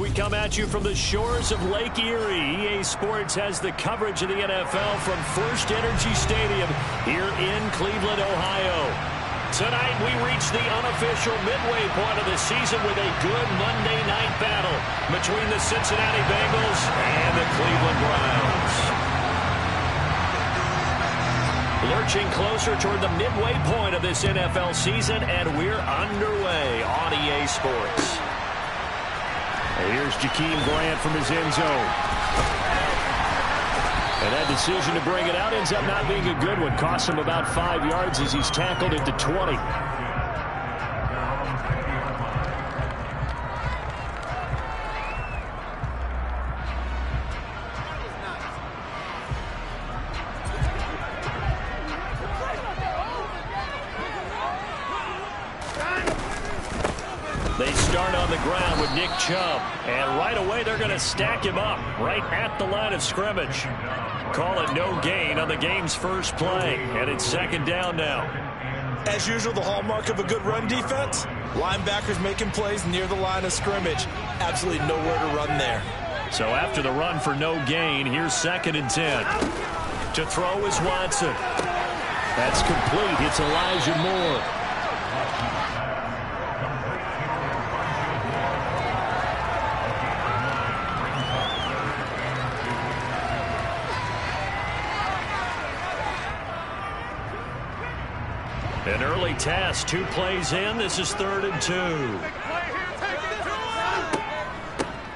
We come at you from the shores of Lake Erie. EA Sports has the coverage of the NFL from First Energy Stadium here in Cleveland, Ohio. Tonight we reach the unofficial midway point of the season with a good Monday night battle between the Cincinnati Bengals and the Cleveland Browns. Lurching closer toward the midway point of this NFL season, and we're underway on EA Sports. Here's Jakeem Grant from his end zone. And that decision to bring it out ends up not being a good one. Costs him about 5 yards as he's tackled at the 20. They start on the ground with Nick Chubb. And right away, they're going to stack him up right at the line of scrimmage. Call it no gain on the game's first play. And it's second down now. As usual, the hallmark of a good run defense, linebackers making plays near the line of scrimmage. Absolutely nowhere to run there. So after the run for no gain, here's 2nd and 10. To throw is Watson. That's complete. It's Elijah Moore. An early task, 2 plays in. This is 3rd and 2.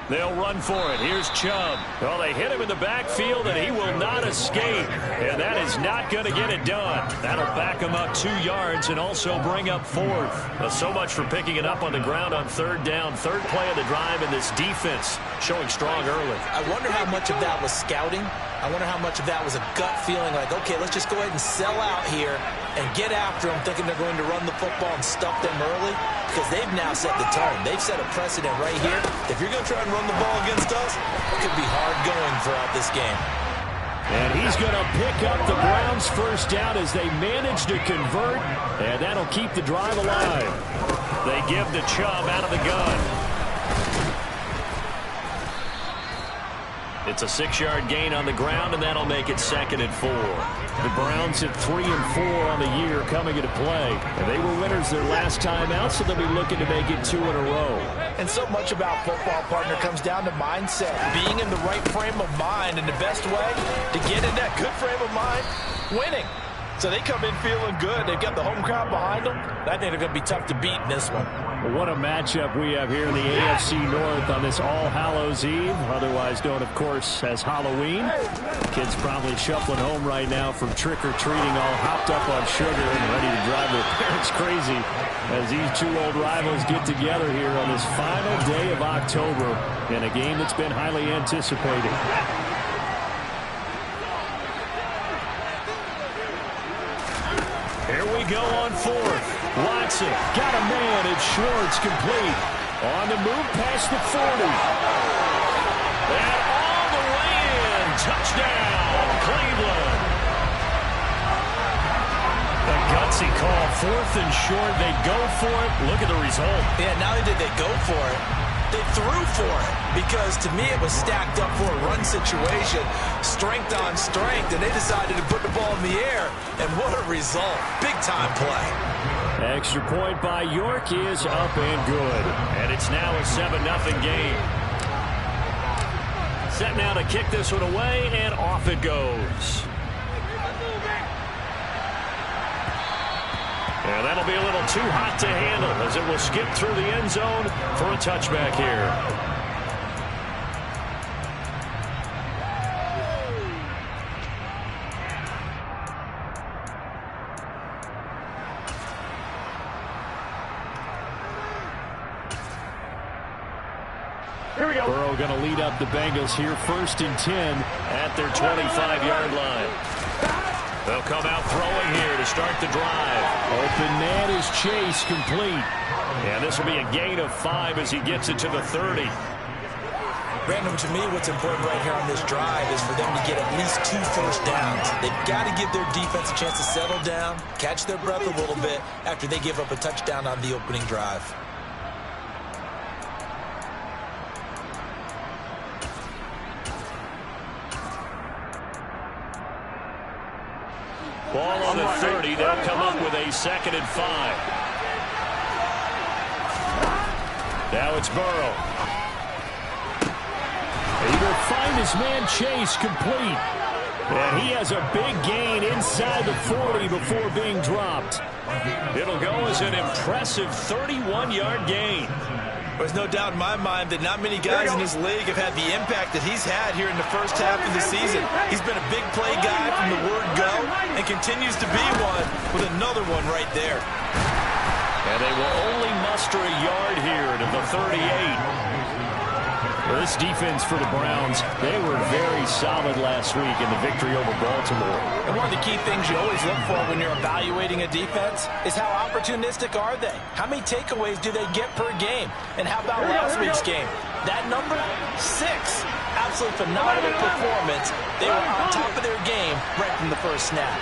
They'll run for it. Here's Chubb. Well, they hit him in the backfield, and he will not escape. And that is not going to get it done. That'll back him up 2 yards and also bring up 4th. Well, so much for picking it up on the ground on 3rd down. 3rd play of the drive, and this defense showing strong early. I wonder how much of that was scouting. I wonder how much of that was a gut feeling like, okay, let's just go ahead and sell out here and get after them, thinking they're going to run the football and stuff them early, because they've now set the tone. They've set a precedent right here. If you're going to try and run the ball against us, it could be hard going throughout this game. And he's going to pick up the Browns' first down as they manage to convert, and that'll keep the drive alive. They give the Chubb out of the gun. It's a 6-yard gain on the ground, and that'll make it 2nd and 4. The Browns at 3 and 4 on the year coming into play. And they were winners their last time out, so they'll be looking to make it 2 in a row. And so much about football, partner, comes down to mindset. Being in the right frame of mind, and the best way to get in that good frame of mind, winning. So they come in feeling good. They've got the home crowd behind them. I think they're going to be tough to beat in this one. What a matchup we have here in the AFC North on this All Hallows Eve, otherwise known, of course, as Halloween. Kids probably shuffling home right now from trick-or-treating, all hopped up on sugar and ready to drive their parents crazy as these 2 old rivals get together here on this final day of October in a game that's been highly anticipated. Here we go on 4th. Watson got a man. It's Schwartz complete. On the move past the 40. And all the way in. Touchdown, Cleveland. A gutsy call. 4th and short. They go for it. Look at the result. Yeah, not only did they go for it, they threw for it, because to me it was stacked up for a run situation, strength on strength, and they decided to put the ball in the air, and what a result. Big-time play. Extra point by York is up and good, and it's now a 7-0 game. Set now to kick this one away, and off it goes. And that'll be a little too hot to handle as it will skip through the end zone for a touchback here. Here we go. Burrow going to lead up the Bengals here, 1st and 10 at their 25-yard line. They'll come out throwing here to start the drive. Open man is Chase, complete. And this will be a gain of 5 as he gets it to the 30. Brandon, to me, what's important right here on this drive is for them to get at least 2 first downs. They've got to give their defense a chance to settle down, catch their breath a little bit after they give up a touchdown on the opening drive. Ball on the 30. They'll come up with a 2nd and 5. Now it's Burrow. He will find his man Chase complete. And he has a big gain inside the 40 before being dropped. It'll go as an impressive 31-yard gain. There's no doubt in my mind that not many guys in this league have had the impact that he's had here in the first half of the season. He's been a big play guy from the word go and continues to be one with another one right there. And they will only muster a yard here to the 38. Well, this defense for the Browns, they were very solid last week in the victory over Baltimore. And one of the key things you always look for when you're evaluating a defense is how opportunistic are they? How many takeaways do they get per game? And how about last week's game? That number, 6. Absolutely phenomenal performance. They were on top of their game right from the first snap.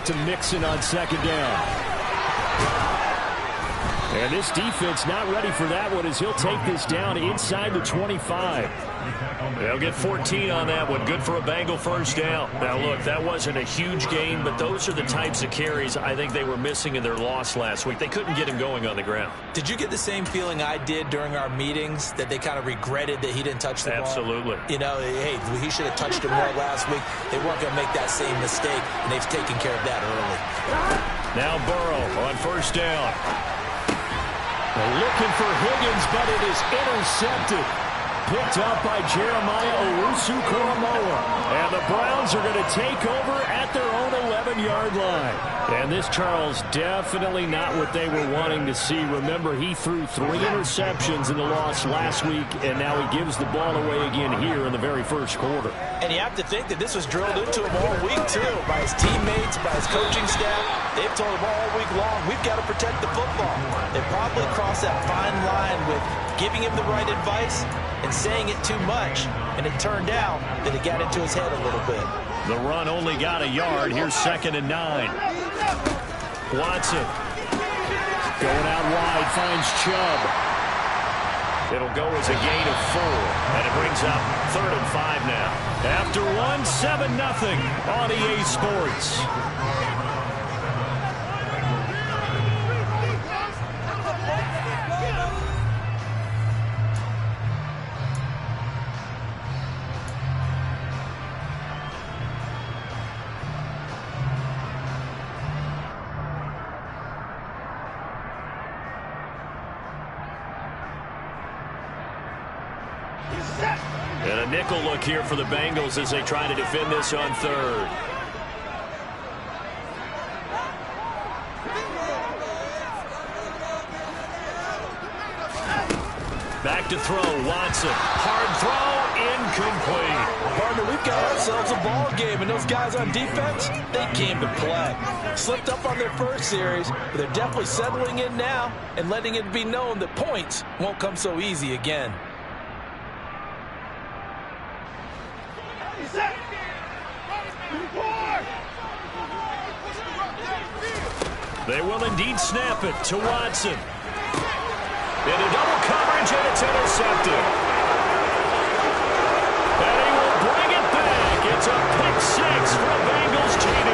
To Mixon on 2nd down. And this defense not ready for that one as he'll take this down inside the 25. They'll get 14 on that one. Good for a Bengal first down. Now, look, that wasn't a huge gain, but those are the types of carries I think they were missing in their loss last week. They couldn't get him going on the ground. Did you get the same feeling I did during our meetings, that they kind of regretted that he didn't touch the ball? Absolutely. You know, hey, he should have touched it more last week. They weren't going to make that same mistake, and they've taken care of that early. Now Burrow on first down. They're looking for Higgins, but it is intercepted. Picked up by Jeremiah Owusu-Koramoah. And the Browns are going to take over at their own 11-yard line. And this, Charles, definitely not what they were wanting to see. Remember, he threw 3 interceptions in the loss last week, and now he gives the ball away again here in the very first quarter. And you have to think that this was drilled into him all week, too, by his teammates, by his coaching staff. They've told him all week long, we've got to protect the football. They probably crossed that fine line with giving him the right advice and saying it too much, and it turned out that it got into his head a little bit. The run only got a yard. Here's 2nd and 9. Watson going out wide, finds Chubb. It'll go as a gain of 4, and it brings up 3rd and 5 now. After one, 7-0 on EA Sports. And a nickel look here for the Bengals as they try to defend this on 3rd. Back to throw, Watson. Hard throw, incomplete. Partner, we've got ourselves a ball game, and those guys on defense, they came to play. Slipped up on their first series, but they're definitely settling in now and letting it be known that points won't come so easy again. They will indeed snap it to Watson. Into double coverage, and it's intercepted. And he will bring it back. It's a pick 6 for a Bengals TD.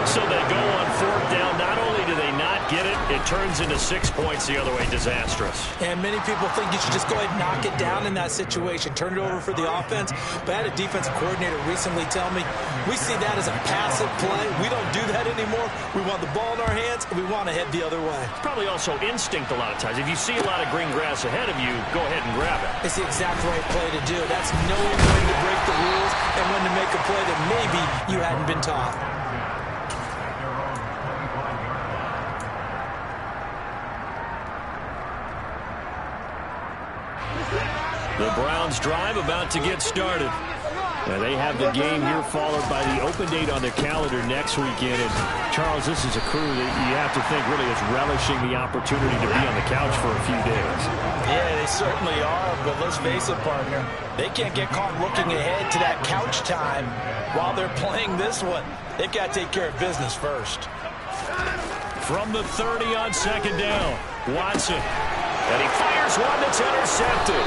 So they go on 4th down. Not only do they not get it, it turns into 6 points the other way. Disastrous. And many people think you should just go ahead and knock it down in that situation. Turn it over for the offense. But I had a defensive coordinator recently tell me, we see that as a passive play. We don't do that anymore. We want the ball in our hands, and we want to head the other way. It's probably also instinct a lot of times. If you see a lot of green grass ahead of you, go ahead and grab it. It's the exact right play to do. That's knowing when to break the rules and when to make a play that maybe you hadn't been taught. The Browns drive about to get started. They have the game here followed by the open date on their calendar next weekend. And Charles, this is a crew that you have to think really is relishing the opportunity to be on the couch for a few days. Yeah, they certainly are, but let's face it, partner. They can't get caught looking ahead to that couch time while they're playing this one. They've got to take care of business first. From the 30 on second down, Watson. And he fires one that's intercepted.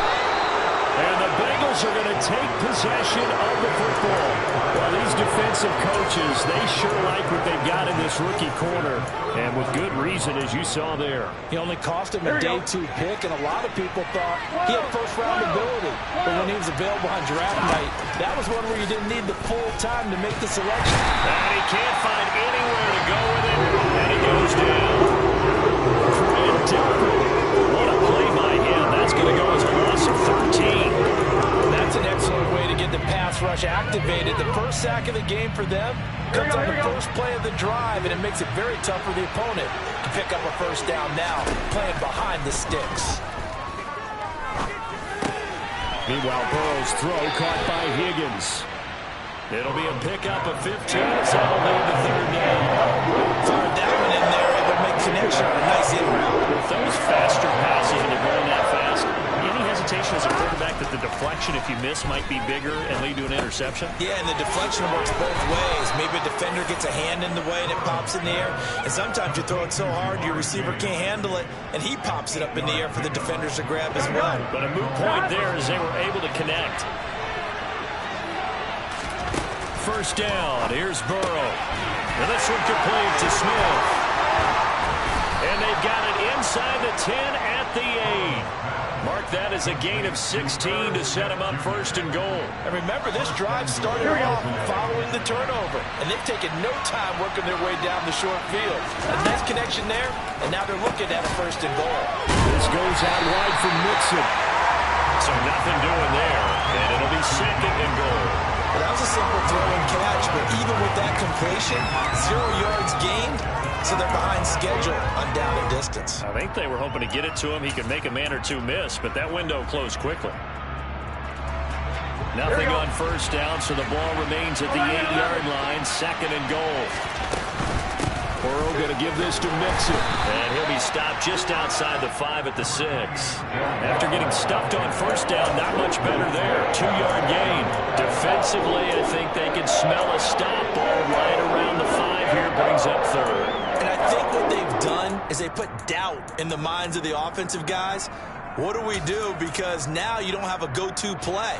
And the Bengals are going to take possession of the football. Well, these defensive coaches, they sure like what they've got in this rookie corner. And with good reason, as you saw there. He only cost him a day 2 pick, and a lot of people thought he had first-round ability. But when he was available on draft night, that was one where you didn't need the full time to make the selection. And he can't find anywhere to go with it. And he goes down. What a play by him. That's going to go as a loss of 13. That's an excellent way to get the pass rush activated. The first sack of the game for them comes on the first play of the drive, and it makes it very tough for the opponent to pick up a first down now, playing behind the sticks. Meanwhile, Burrow's throw caught by Higgins. It'll be a pickup of 15. It's all lead to third down. Fired that one in there. Able to make connection. A nice in route. With those faster passes and they're going that fast, any hesitation as a quarterback that the deflection, if you miss, might be bigger and lead to an interception? Yeah, and the deflection works both ways. Maybe a defender gets a hand in the way and it pops in the air. And sometimes you throw it so hard your receiver can't handle it, and he pops it up in the air for the defenders to grab as well. But a moot point there as they were able to connect. First down, here's Burrow. And this one complete to Smith. And they've got it inside the 10 at the 8. Mark that as a gain of 16 to set them up first and goal. And remember, this drive started off following the turnover. And they've taken no time working their way down the short field. A nice connection there, and now they're looking at a first and goal. This goes out wide from Mixon. So nothing doing there, and it'll be second and goal. Well, that was a simple throw and catch, but even with that completion, 0 yards gained, so they're behind schedule on down and distance. I think they were hoping to get it to him. He could make a man or two miss, but that window closed quickly. Nothing on first down, so the ball remains at the 8-yard line, second and goal. Burrow going to give this to Mixon. And he'll be stopped just outside the 5 at the 6. After getting stuffed on first down, not much better there. 2-yard gain. Defensively, I think they can smell a stop. Ball right around the 5 here, brings up third. And I think what they've done is they put doubt in the minds of the offensive guys. What do we do? Because now you don't have a go-to play.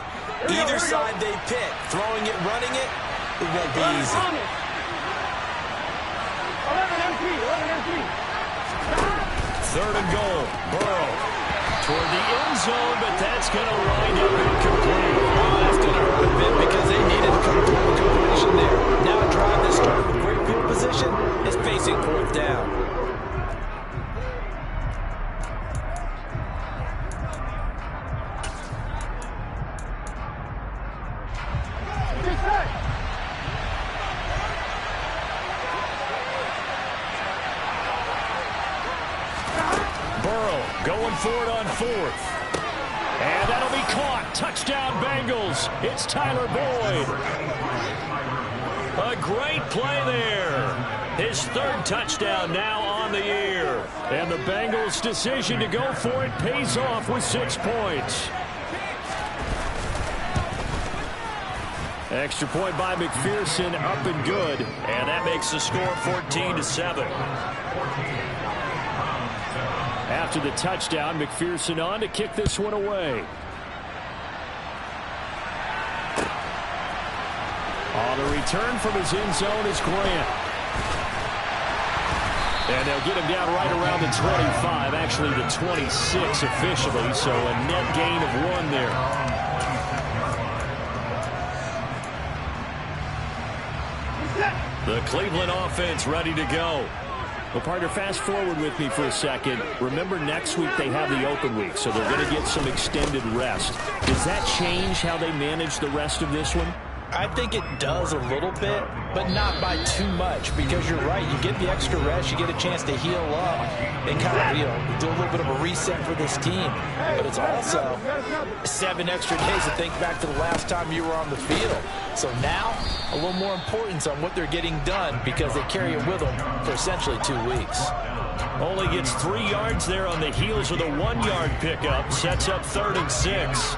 Either side they pick, throwing it, running it, it won't be easy. Third and goal. Burrow toward the end zone, but that's going to wind up incomplete. Oh, that's going to hurt a bit because they needed to come through the completion there. Now a drive that started with great field position is facing fourth down. Going for it on fourth. And that'll be caught. Touchdown, Bengals. It's Tyler Boyd. A great play there. His third touchdown now on the year. And the Bengals' decision to go for it pays off with 6 points. Extra point by McPherson, up and good. And that makes the score 14-7. After the touchdown, McPherson on to kick this one away. On the return from his end zone is Grant. And they'll get him down right around the 25, actually the 26 officially, so a net gain of 1 there. The Cleveland offense ready to go. Well, partner, fast forward with me for a second. Remember, next week they have the open week, so they're going to get some extended rest. Does that change how they manage the rest of this one? I think it does a little bit, but not by too much, because you're right. You get the extra rest, you get a chance to heal up and kind of, do a little bit of a reset for this team. But it's also 7 extra days to think back to the last time you were on the field. So now, a little more importance on what they're getting done, because they carry it with them for essentially 2 weeks. Only gets 3 yards there on the heels of the 1-yard pickup. Sets up 3rd and 6.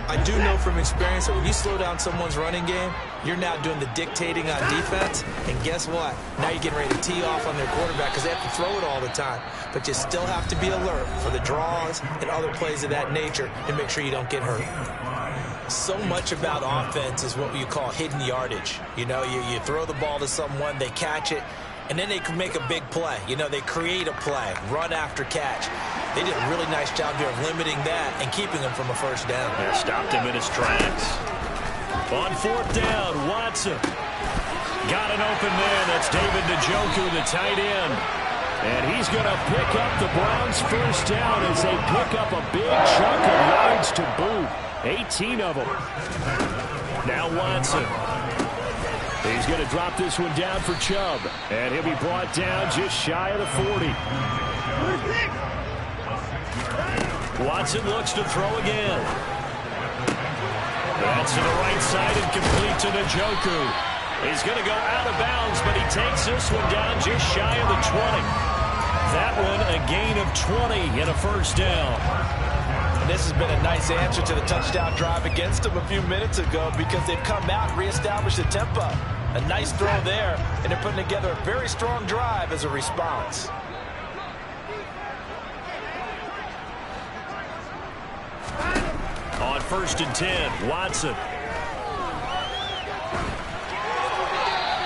I do know from experience that when you slow down someone's running game, you're now doing the dictating on defense. And guess what? Now you're getting ready to tee off on their quarterback because they have to throw it all the time. But you still have to be alert for the draws and other plays of that nature to make sure you don't get hurt. So much about offense is what you call hidden yardage. You throw the ball to someone, they catch it, and then they can make a big play. They create a play, run after catch. They did a really nice job here of limiting that and keeping him from a first down. They stopped him in his tracks. On 4th down, Watson. Got an open man. That's David Njoku, the tight end. And he's going to pick up the Browns' first down as they pick up a big chunk of yards to boot. 18 of them. Now Watson. He's going to drop this one down for Chubb. And he'll be brought down just shy of the 40. Watson looks to throw again. That's to the right side and complete to Njoku. He's going to go out of bounds, but he takes this one down just shy of the 20. That one a gain of 20 and a first down. And this has been a nice answer to the touchdown drive against them a few minutes ago, because they've come out and reestablished the tempo. A nice throw there, and they're putting together a very strong drive as a response. On 1st and 10, Watson.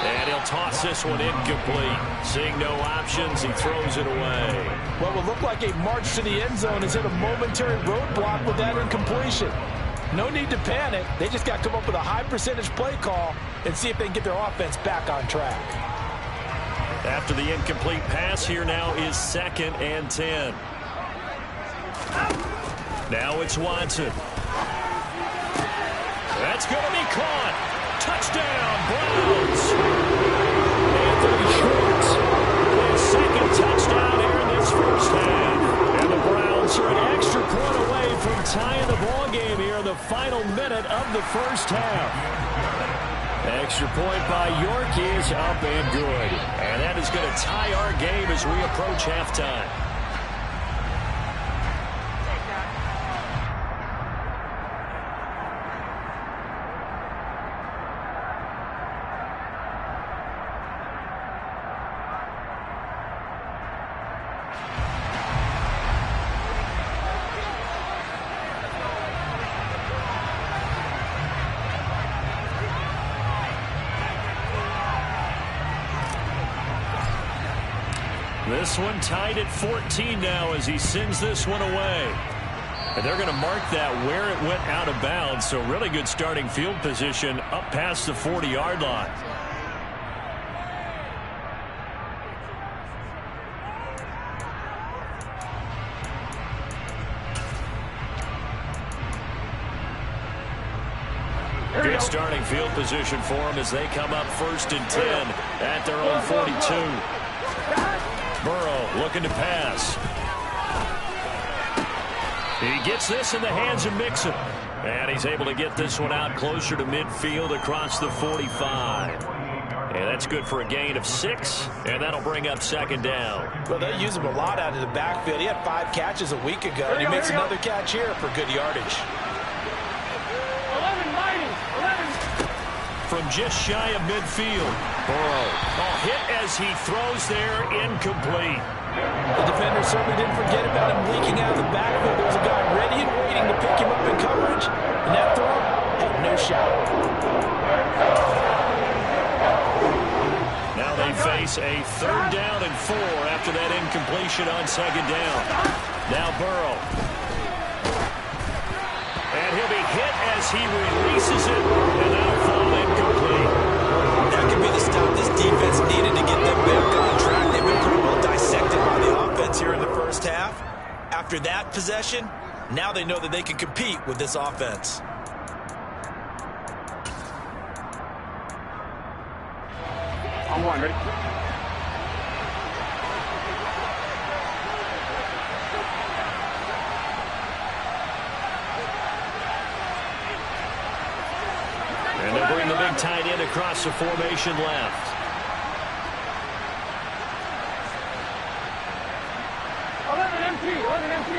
And he'll toss this one incomplete. Seeing no options, he throws it away. What will look like a march to the end zone has hit a momentary roadblock with that incompletion. No need to panic. They just got to come up with a high percentage play call and see if they can get their offense back on track. After the incomplete pass, here now is 2nd and 10. Now it's Watson. That's going to be caught. Touchdown, Browns. Anthony Schwartz, his 2nd touchdown here in this first half. And the Browns are an extra point away from tying the ball game here in the final minute of the first half. Extra point by York is up and good. And that is going to tie our game as we approach halftime. This one tied at 14 now as he sends this one away. And they're going to mark that where it went out of bounds. So really good starting field position up past the 40-yard line. Good starting field position for them as they come up 1st and 10 at their own 42. Burrow looking to pass. He gets this in the hands of Mixon. And he's able to get this one out closer to midfield across the 45. And that's good for a gain of 6. And that'll bring up 2nd down. Well, they use him a lot out of the backfield. He had 5 catches a week ago, and he makes another catch here for good yardage. From just shy of midfield, Burrow. Hit as he throws there, incomplete. The defender certainly didn't forget about him leaking out of the backfield. There was a guy ready and waiting to pick him up in coverage, and that throw had no shot. Now they face a 3rd down and 4 after that incompletion on 2nd down. Now Burrow. And he'll be hit as he releases it, and that'll fall incomplete. That could be the stop this defense needed to get them back on track. They've been pretty well dissected by the offense here in the first half. After that possession, now they know that they can compete with this offense. On one, ready? And they'll bring the big tight end across the formation left. 11 MT, 11 MT.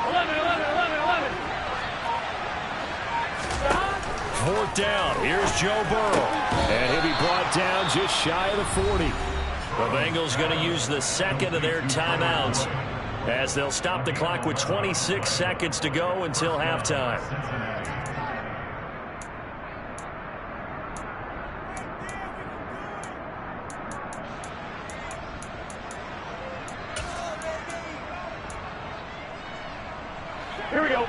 11, 11, 11, 11. Fourth down. Here's Joe Burrow. And he'll be brought down just shy of the 40. The Bengals going to use the second of their timeouts as they'll stop the clock with 26 seconds to go until halftime. Here we go.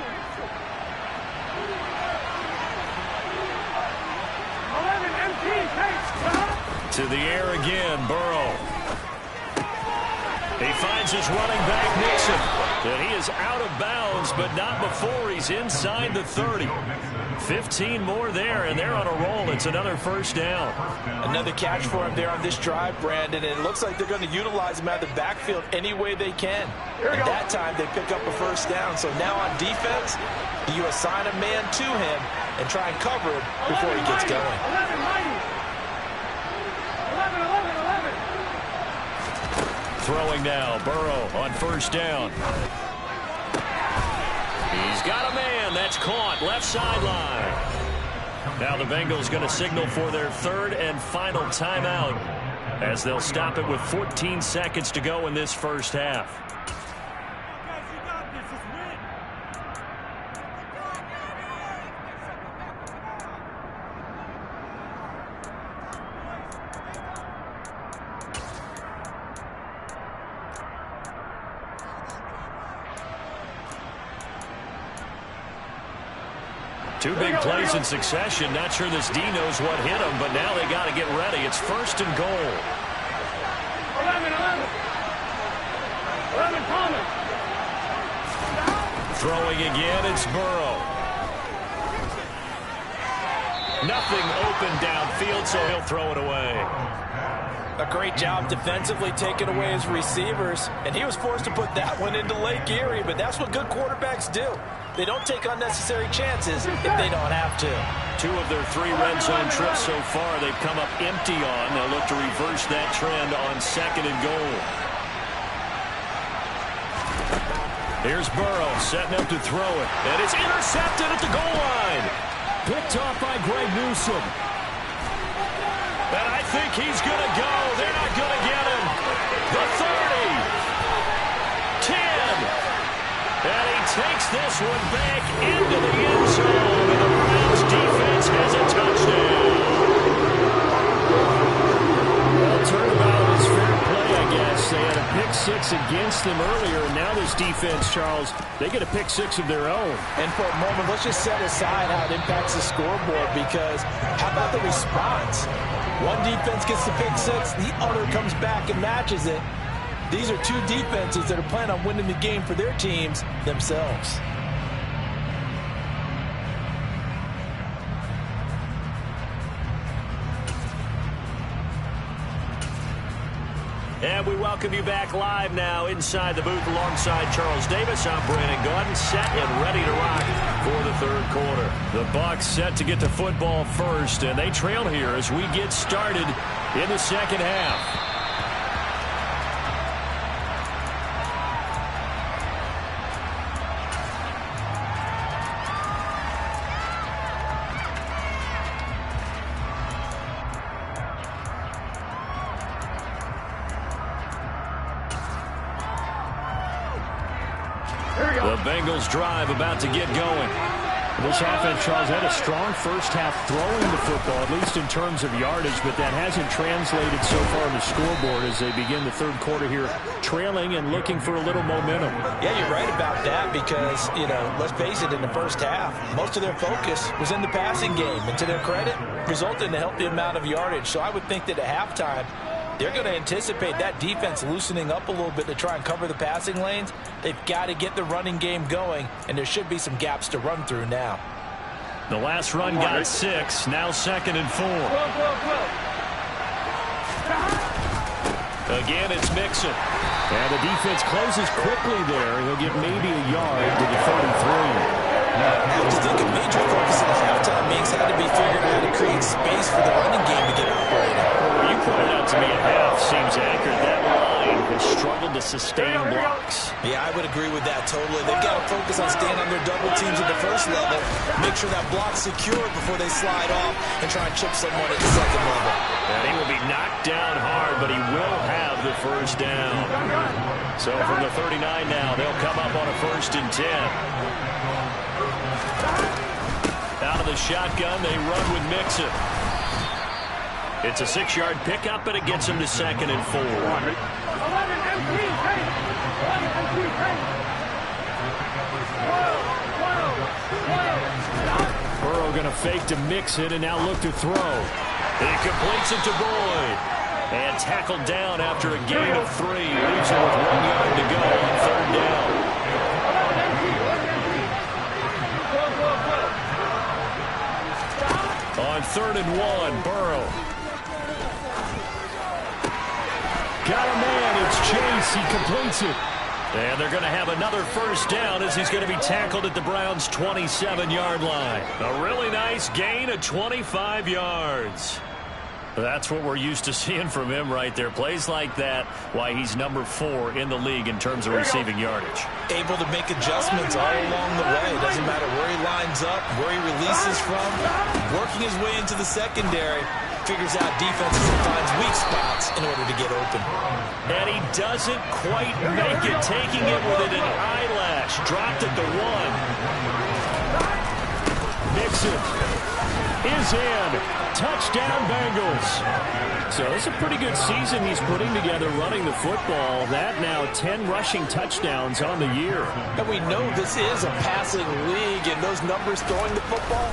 11 MT, takes. To the air again, Burrow. He finds his running back, Nixon. And he is out of bounds, but not before he's inside the 30. 15 more there, and they're on a roll. It's another first down. Another catch for him there on this drive, Brandon. And it looks like they're going to utilize him out of the backfield any way they can. At that time, they pick up a first down. So now on defense, you assign a man to him and try and cover him before he gets going. 11, 11, 11. Throwing now, Burrow on first down. He's got a man. That's caught. Left sideline. Now the Bengals going to signal for their third and final timeout as they'll stop it with 14 seconds to go in this first half. Two big plays in succession. Not sure this D knows what hit him, but now they got to get ready. It's first and goal. 11, 11. 11, Thomas. Throwing again, it's Burrow. Nothing open downfield, so he'll throw it away. A great job defensively taking away his receivers, and he was forced to put that one into Lake Erie, but that's what good quarterbacks do. They don't take unnecessary chances if they don't have to. Two of their three red zone trips so far they've come up empty on. They'll look to reverse that trend on second and goal. Here's Burrow setting up to throw it, and it's intercepted at the goal line. Picked off by Greg Newsome. And I think he's going to go. They're not going to get him. The 30. 10. And he takes this one back into the end zone. And the Browns defense has a touchdown. Well, turnabout was fair play, I guess. They had a pick six against them earlier, and now this defense, Charles, they get a pick six of their own. And for a moment, let's just set aside how it impacts the scoreboard, because how about the response? One defense gets the pick six, the other comes back and matches it. These are two defenses that are planning on winning the game for their teams themselves. And we welcome you back live now inside the booth alongside Charles Davis. I'm Brandon Gaudin, set and ready to rock for the third quarter. The Bucs set to get to football first, and they trail here as we get started in the second half. The Bengals drive about to get going. This offense, Charles, had a strong first half throwing the football, at least in terms of yardage, but that hasn't translated so far on the scoreboard as they begin the third quarter here, trailing and looking for a little momentum. Yeah, you're right about that because, let's face it, in the first half, most of their focus was in the passing game. And to their credit, resulted in a healthy amount of yardage. So I would think that at halftime, they're going to anticipate that defense loosening up a little bit to try and cover the passing lanes. They've got to get the running game going, and there should be some gaps to run through now. The last run got 6, now second and 4. Again, it's Mixon. And the defense closes quickly there. He'll get maybe a yard to the 33. I just think a major focus in the halftime meetings had to be figuring out how to create space for the running game to get operating. Well, you pointed out to me at half seems accurate. That line has struggled to sustain blocks. Yeah, I would agree with that totally. They've got to focus on staying on their double teams at the first level, make sure that block's secured before they slide off and try and chip someone at the second level. And he will be knocked down hard, but he will have the first down. So from the 39 now, they'll come up on a 1st and 10. Out of the shotgun, they run with Mixon. It's a 6-yard pickup, and it gets him to 2nd and 4. Burrow going to fake to Mixon and now look to throw. He completes it to Boyd. And tackled down after a gain of 3. Leaves him with 1 yard to go on 3rd down. On 3rd and 1, Burrow. Got a man, it's Chase, he completes it. And they're going to have another 1st down as he's going to be tackled at the Browns' 27-yard line. A really nice gain of 25 yards. That's what we're used to seeing from him right there. Plays like that, why he's number 4 in the league in terms of receiving yardage. Able to make adjustments all along the way. Doesn't matter where he lines up, where he releases from. Working his way into the secondary. Figures out defenses and finds weak spots in order to get open. And he doesn't quite make it. Taking it within an eyelash. Dropped at the 1. Mixon is in. Touchdown, Bengals. So it's a pretty good season he's putting together running the football. That now 10 rushing touchdowns on the year. And we know this is a passing league, and those numbers throwing the football,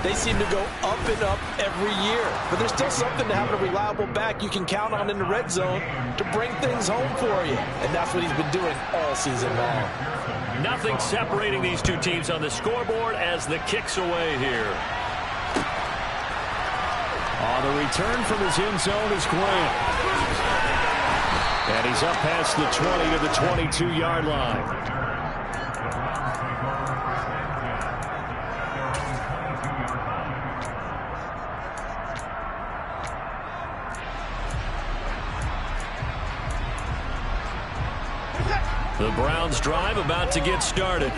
they seem to go up and up every year. But there's still something to having a reliable back you can count on in the red zone to bring things home for you. And that's what he's been doing all season long. Nothing separating these two teams on the scoreboard as the kick's away here. On the return from his end zone is Grant. And he's up past the 20 to the 22-yard line. The Browns drive about to get started.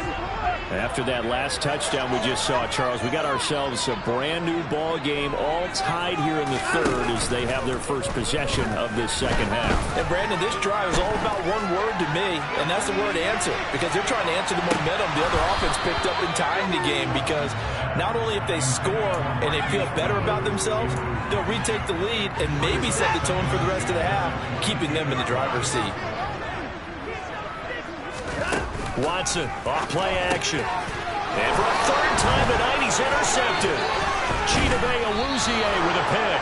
After that last touchdown we just saw, Charles, we got ourselves a brand new ball game, all tied here in the 3rd as they have their first possession of this 2nd half. And Brandon, this drive is all about one word to me, and that's the word answer, because they're trying to answer the momentum the other offense picked up in tying the game, because not only if they score and they feel better about themselves, they'll retake the lead and maybe set the tone for the rest of the half, keeping them in the driver's seat. Watson, off play action. And for a 3rd time tonight, he's intercepted. Chidobe Awuzie with a pick.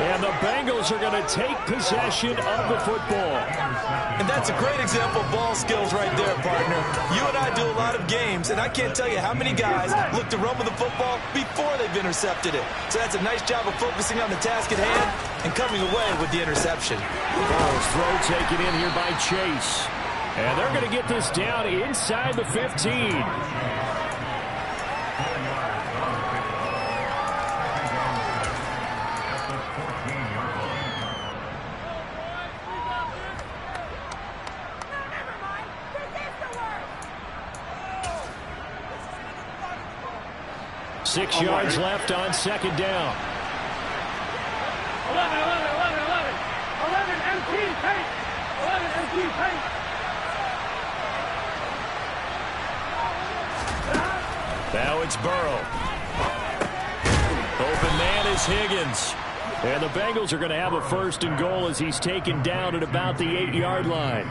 And the Bengals are going to take possession of the football. And that's a great example of ball skills right there, partner. You and I do a lot of games, and I can't tell you how many guys look to run with the football before they've intercepted it. So that's a nice job of focusing on the task at hand and coming away with the interception. Burrow's throw taken in here by Chase. And they're going to get this down inside the 15. Six yards left on 2nd down. 11 empty paint. 11 empty paint. Now it's Burrow. Open man is Higgins. And the Bengals are going to have a 1st and goal as he's taken down at about the 8-yard line.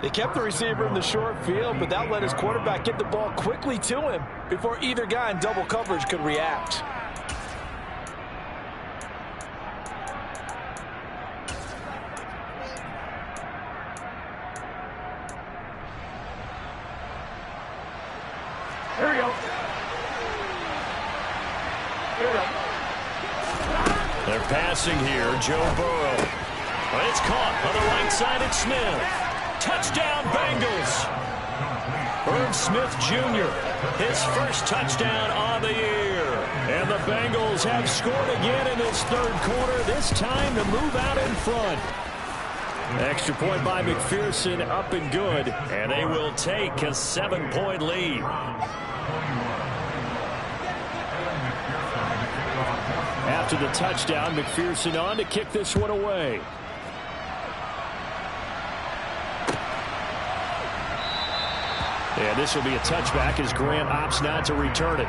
They kept the receiver in the short field, but that let his quarterback get the ball quickly to him before either guy in double coverage could react. Here we go. They're passing here. Joe Burrow. It's caught on the right side. It's Smith. Touchdown, Bengals. Irv Smith Jr., his first touchdown on the year. And the Bengals have scored again in this third quarter, this time to move out in front. Extra point by McPherson, up and good. And they will take a 7-point lead. After the touchdown, McPherson on to kick this one away. And this will be a touchback as Grant opts not to return it.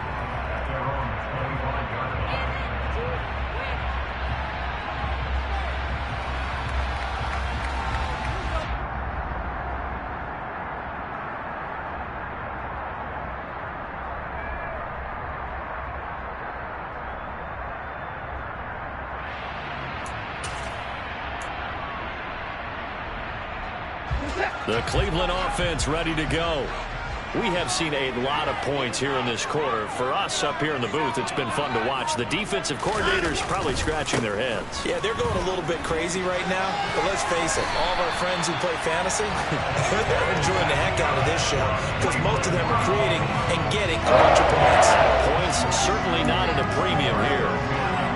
The Cleveland offense ready to go. We have seen a lot of points here in this quarter. For us up here in the booth, it's been fun to watch. The defensive coordinators probably scratching their heads. Yeah, they're going a little bit crazy right now. But let's face it, all of our friends who play fantasy, they're enjoying the heck out of this show because most of them are creating and getting a bunch of points. Points certainly not at a premium here.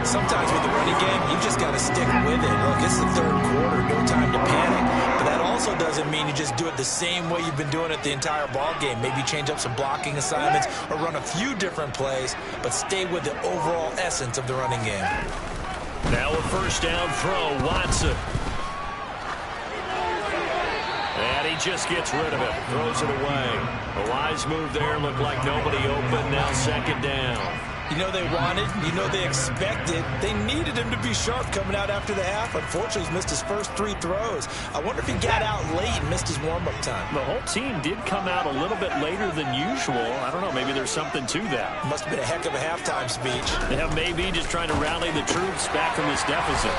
Sometimes with the running game, you just got to stick with it. Look, it's the third quarter, no time to panic. But that also doesn't mean you just do it the same way you've been doing it the entire ball game. Maybe change up some blocking assignments or run a few different plays, but stay with the overall essence of the running game. Now a first down throw, Watson. And he just gets rid of it, throws it away. A wise move there, looked like nobody open, now second down. You know they wanted, you know they expected. They needed him to be sharp coming out after the half. Unfortunately, he's missed his first 3 throws. I wonder if he got out late and missed his warm-up time. The whole team did come out a little bit later than usual. I don't know, maybe there's something to that. Must have been a heck of a halftime speech. Yeah, maybe just trying to rally the troops back from this deficit.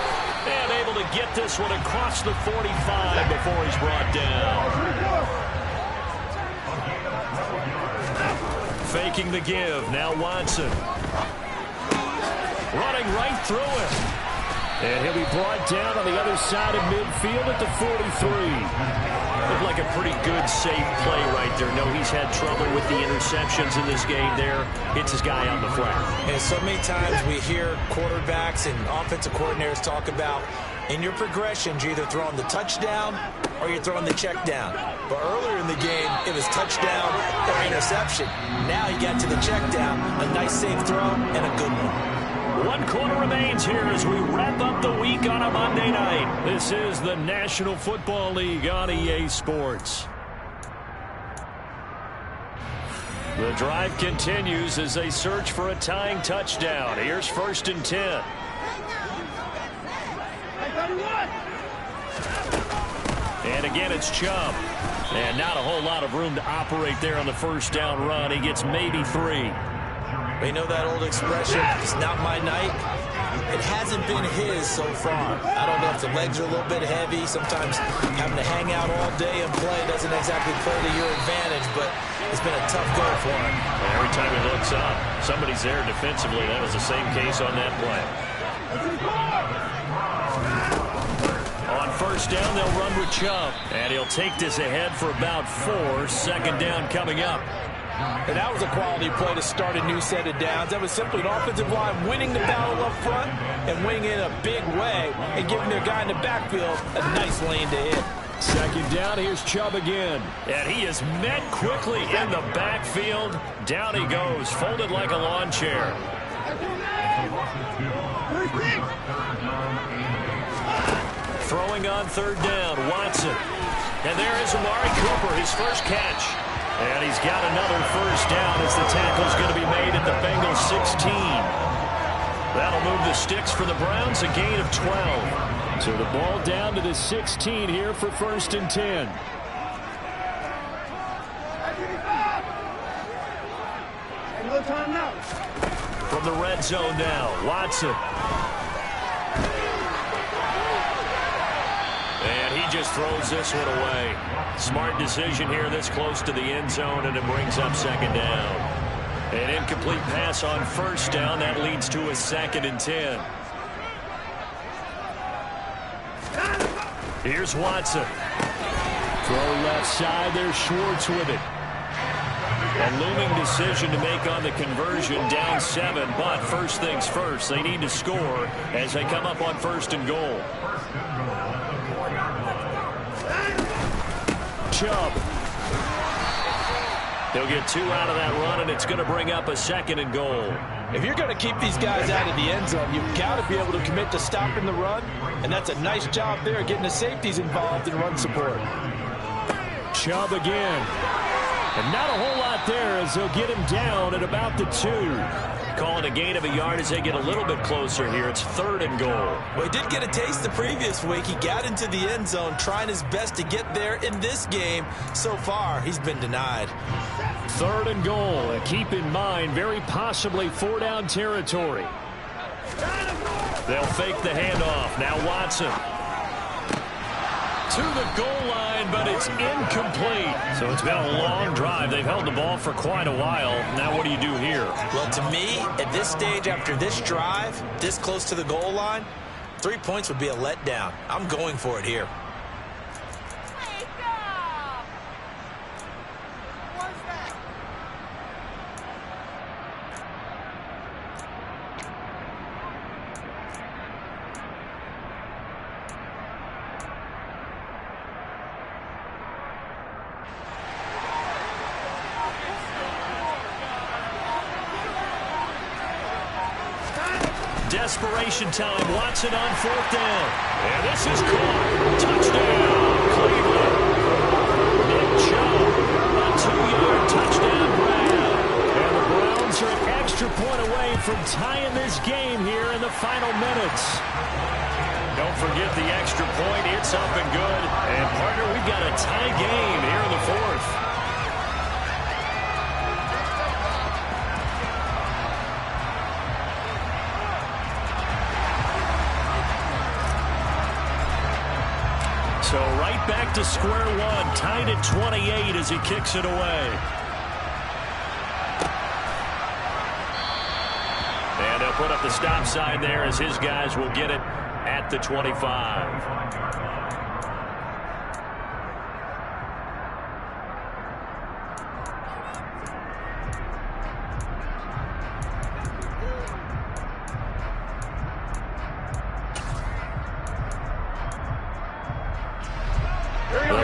And able to get this one across the 45 before he's brought down. Faking the give. Now Watson. Running right through it. And he'll be brought down on the other side of midfield at the 43. Looked like a pretty good, safe play right there. No, he's had trouble with the interceptions in this game there. Hits his guy on the flat. And so many times we hear quarterbacks and offensive coordinators talk about in your progressions, you're either throwing the touchdown or you're throwing the check down. But earlier in the game, it was touchdown or interception. Now he got to the check down, a nice safe throw, and a good one. 1 quarter remains here as we wrap up the week on a Monday night. This is the National Football League on EA Sports. The drive continues as they search for a tying touchdown. Here's 1st and 10. And again, it's Chubb. And not a whole lot of room to operate there on the first down run. He gets maybe 3. You know that old expression, it's not my night? It hasn't been his so far. I don't know if the legs are a little bit heavy. Sometimes having to hang out all day and play doesn't exactly play to your advantage, but it's been a tough go for him. Every time he looks up, somebody's there defensively. That was the same case on that play. On first down, they'll run with Chubb. And he'll take this ahead for about 4. Second down coming up. And that was a quality play to start a new set of downs. That was simply an offensive line winning the battle up front and winning in a big way and giving their guy in the backfield a nice lane to hit. Second down, here's Chubb again. And he is met quickly in the backfield. Down he goes, folded like a lawn chair. Throwing on third down, Watson. And there is Amari Cooper, his first catch. And he's got another first down as the tackle's going to be made at the Bengals 16. That'll move the sticks for the Browns, a gain of 12. So the ball down to the 16 here for 1st and 10. From the red zone now, Watson. And he just throws this one away. Smart decision here this close to the end zone, and it brings up second down. An incomplete pass on first down. That leads to a 2nd and 10. Here's Watson. Throw left side. There's Schwartz with it. A looming decision to make on the conversion, down 7. But first things first, they need to score as they come up on 1st and goal. Chubb. He'll get 2 out of that run, and it's going to bring up a 2nd and goal. If you're going to keep these guys out of the end zone, you've got to be able to commit to stopping the run, and that's a nice job there getting the safeties involved in run support. Chubb again. And not a whole lot there as they'll get him down at about the 2. Calling a gain of a yard as they get a little bit closer here. It's 3rd and goal. Well, he did get a taste the previous week. He got into the end zone trying his best to get there in this game. So far, he's been denied. 3rd and goal. And keep in mind, very possibly 4-down territory. They'll fake the handoff. Now Watson. To the goal line, but it's incomplete. So it's been a long drive. They've held the ball for quite a while. Now what do you do here? Well, to me, at this stage after this drive, this close to the goal line, 3 points would be a letdown. I'm going for it here. Desperation time. Watson on 4th down. And this is caught. Touchdown, Cleveland. Nick Chubb, a 2-yard touchdown grab. And the Browns are an extra point away from tying this game here in the final minutes. Don't forget the extra point. It's up and good. And, partner, we've got a tie game here in the 4th. So right back to square one, tied at 28 as he kicks it away. And he'll put up the stop sign there as his guys will get it at the 25.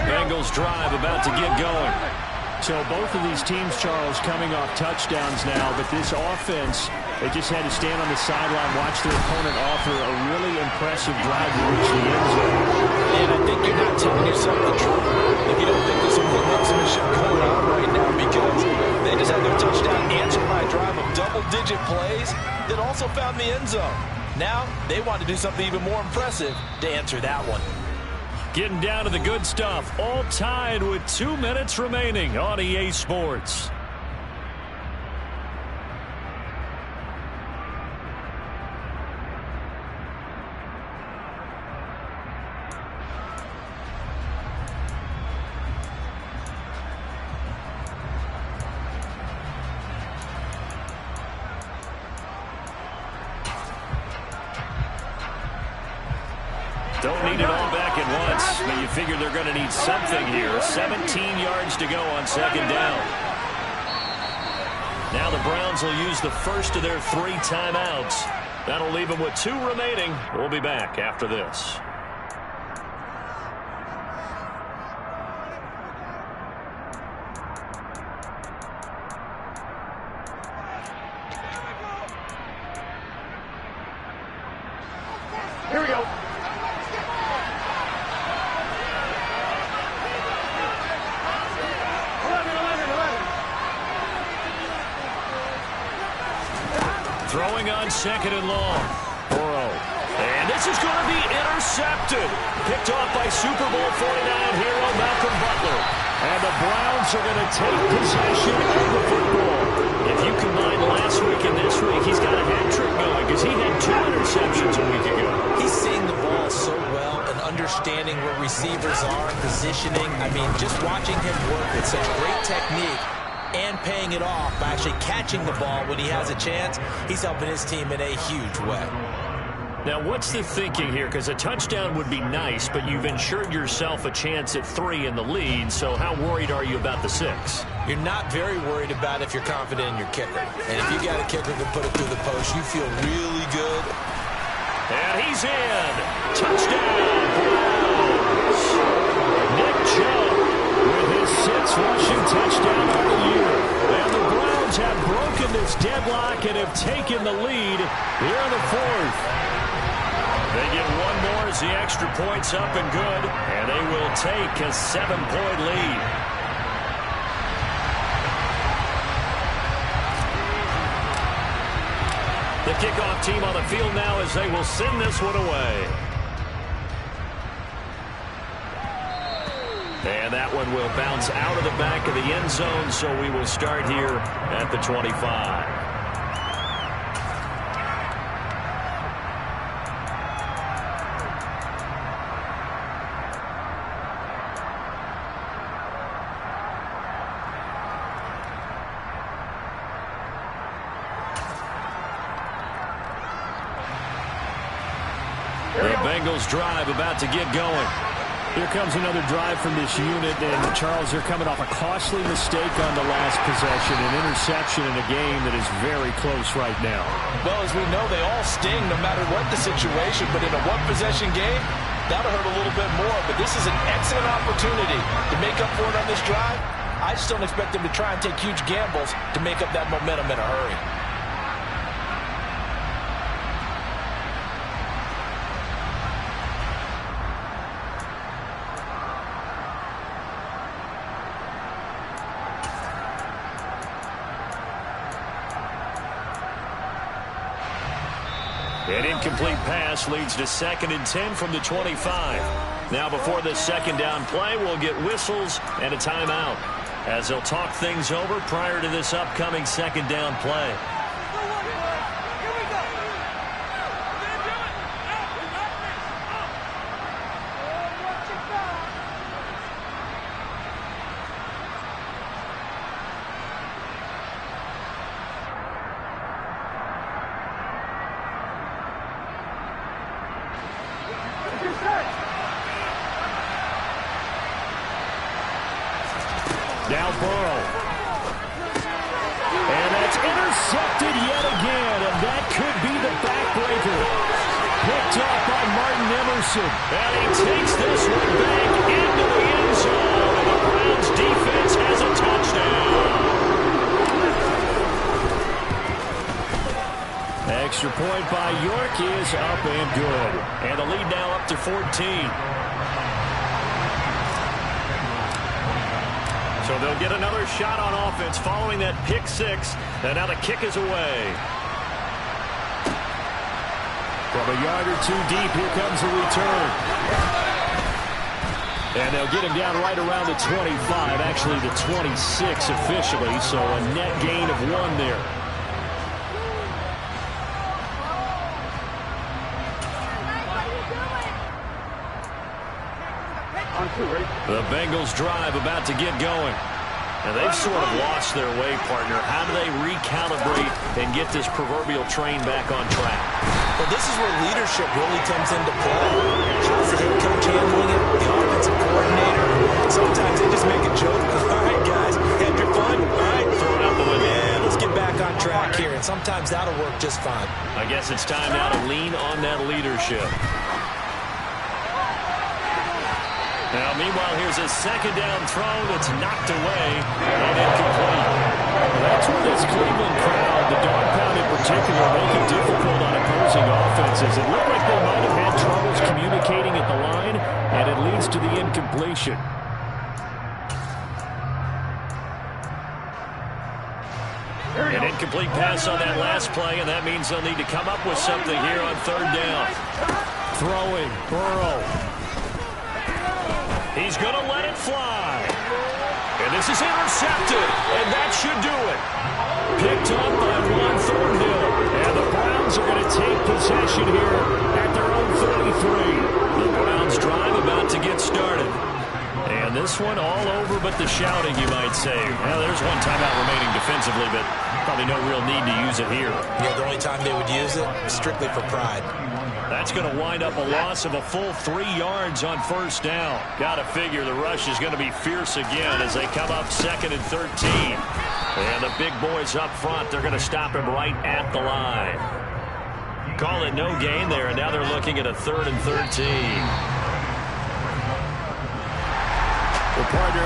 Bengals drive about to get going. So both of these teams, Charles, coming off touchdowns now, but this offense, they just had to stand on the sideline, watch their opponent offer a really impressive drive to reach the end zone. And I think you're not telling yourself the truth if you don't think there's some good marksmanship going on right now, because they just had their touchdown answered by a drive of double-digit plays that also found the end zone. Now they want to do something even more impressive to answer that one. Getting down to the good stuff, all tied with 2 minutes remaining on EA Sports. Don't need it all back at once, but you figure they're going to need something here. 17 yards to go on 2nd down. Now the Browns will use the first of their 3 timeouts. That'll leave them with 2 remaining. We'll be back after this. Here we go. Throwing on 2nd and long. Burrow. And this is going to be intercepted. Picked off by Super Bowl 49 hero Malcolm Butler. And the Browns are going to take possession of the football. If you combine last week and this week, he's got a hat trick going because he had 2 interceptions a week ago. He's seeing the ball so well and understanding where receivers are, positioning. I mean, just watching him work with such great technique and paying it off by actually catching the ball when he has a chance, he's helping his team in a huge way. Now, what's the thinking here? Because a touchdown would be nice, but you've ensured yourself a chance at 3 in the lead, so how worried are you about the 6? You're not very worried about it if you're confident in your kicker. And if you got a kicker who can put it through the post, you feel really good. And he's in. Touchdown, Browns. Nick Chubb with his 6th rushing touchdown of the year. And the Browns have broken this deadlock and have taken the lead here in the 4th. They get one more as the extra point's up and good, and they will take a 7-point lead. The kickoff team on the field now as they will send this one away. And that one will bounce out of the back of the end zone, so we will start here at the 25. The Bengals drive about to get going. Here comes another drive from this unit, and Charles, they're coming off a costly mistake on the last possession, an interception in a game that is very close right now. Well, as we know, they all sting no matter what the situation, but in a one-possession game, that'll hurt a little bit more. But this is an excellent opportunity to make up for it on this drive. I just don't expect them to try and take huge gambles to make up that momentum in a hurry. An incomplete pass leads to 2nd and 10 from the 25. Now before this 2nd down play, we'll get whistles and a timeout as they'll talk things over prior to this upcoming 2nd down play. Now Burrow. And that's intercepted yet again, and that could be the backbreaker. Picked up by Martin Emerson. And he takes this one back into the end zone, and the Browns defense has a touchdown. Extra point by York is up and good. And the lead now up to 14. So they'll get another shot on offense following that pick 6. And now the kick is away. From a yard or 2 deep, here comes the return. And they'll get him down right around the 25, actually the 26 officially, so a net gain of 1 there. The Bengals drive about to get going. And they've sort of lost their way, partner. How do they recalibrate and get this proverbial train back on track? Well, this is where leadership really comes into play. How's the head coach handling it? The offensive coordinator. Sometimes they just make a joke. All right, guys, had your fun? All right, throw it out the window. Yeah, let's get back on track here. And sometimes that'll work just fine. I guess it's time now to lean on that leadership. Now, meanwhile, here's a 2nd down throw that's knocked away and incomplete. That's where this Cleveland crowd, the dog pound in particular, make it difficult on opposing offenses. It looked like they might have had troubles communicating at the line, and it leads to the incompletion. An incomplete pass on that last play, and that means they'll need to come up with something here on 3rd down. Throwing, Burrow. He's going to let it fly. And this is intercepted, and that should do it. Picked up by Juan Thornhill. And the Browns are going to take possession here at their own 33. The Browns drive about to get started. And this one all over but the shouting, you might say. Well, there's one timeout remaining defensively, but Probably no real need to use it here. Yeah, the only time they would use it is strictly for pride. That's going to wind up a loss of a full 3 yards on first down. Got to figure the rush is going to be fierce again as they come up 2nd and 13. And the big boys up front, they're going to stop him right at the line. Call it no gain there, and now they're looking at a 3rd and 13. Well, partner,